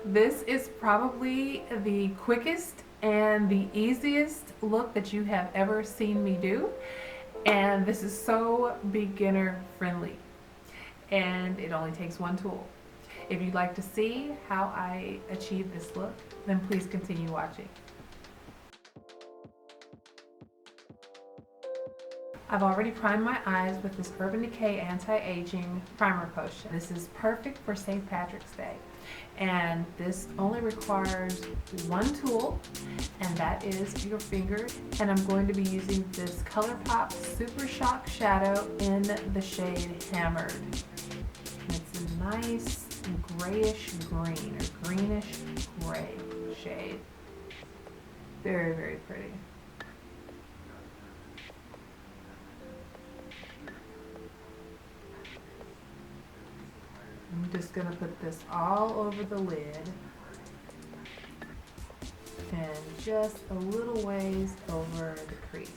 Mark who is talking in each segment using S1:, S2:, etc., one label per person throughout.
S1: This is probably the quickest and the easiest look that you have ever seen me do. And this is so beginner friendly. And it only takes one tool. If you'd like to see how I achieve this look, then please continue watching. I've already primed my eyes with this Urban Decay Anti-Aging Primer Potion. This is perfect for St. Patrick's Day. And this only requires one tool, and that is your finger. And I'm going to be using this ColourPop Super Shock Shadow in the shade Hammered. It's a nice grayish green or greenish gray shade. Very, very pretty. I'm just going to put this all over the lid and just a little ways over the crease.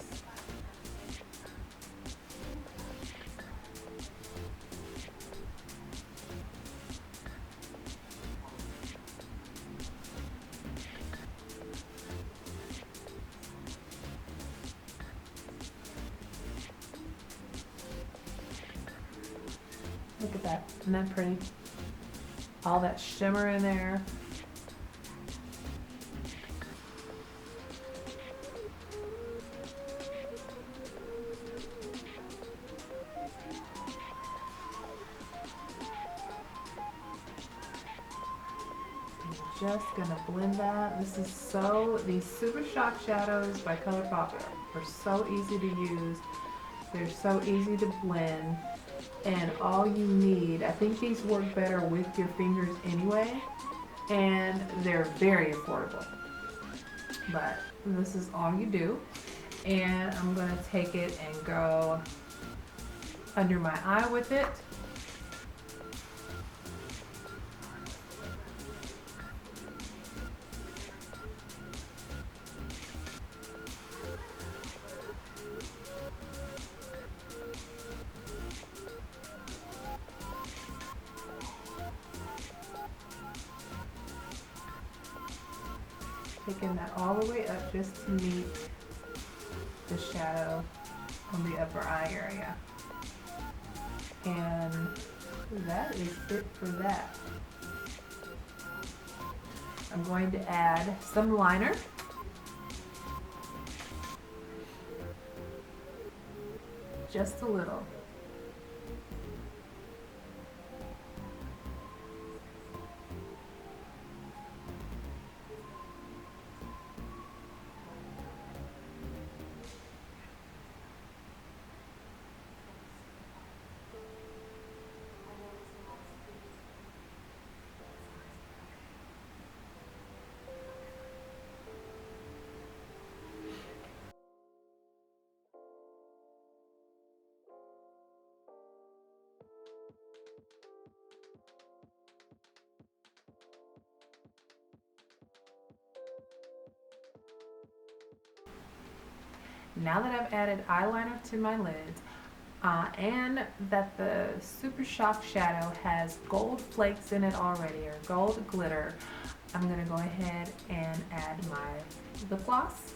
S1: Look at that. Isn't that pretty? All that shimmer in there. I'm just gonna blend that. This is these Super Shock Shadows by ColourPop are so easy to use. They're so easy to blend. And all you need, I think these work better with your fingers anyway, and they're very affordable. But this is all you do. And I'm going to take it and go under my eye with it. Taking that all the way up just to meet the shadow on the upper eye area. And that is it for that. I'm going to add some liner. Just a little. Now that I've added eyeliner to my lids, and that the Super Shock Shadow has gold flakes in it already, or gold glitter, I'm going to go ahead and add my lip gloss.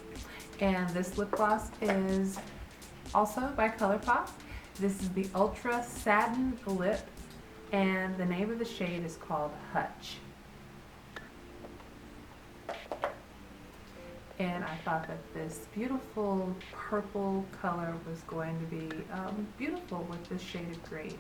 S1: And this lip gloss is also by ColourPop. This is the Ultra Satin Lip, and the name of the shade is called Hutch. And I thought that this beautiful purple color was going to be beautiful with this shade of green.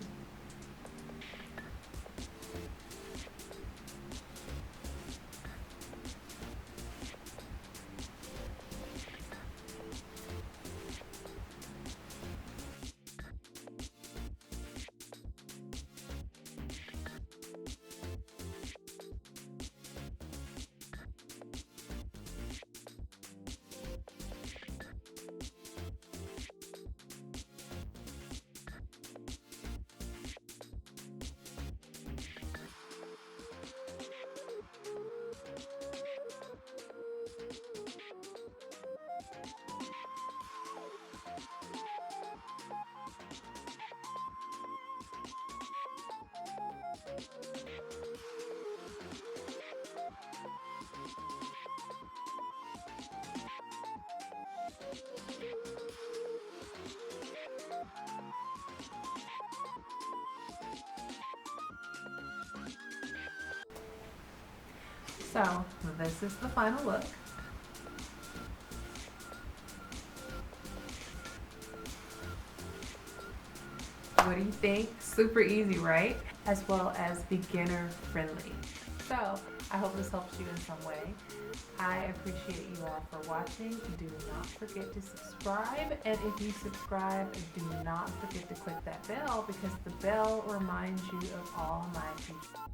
S1: So this is the final look. What do you think? Super easy, right? As well as beginner friendly. So I hope this helps you in some way. I appreciate you all for watching. Do not forget to subscribe, and if you subscribe, do not forget to click that bell, because the bell reminds you of all my future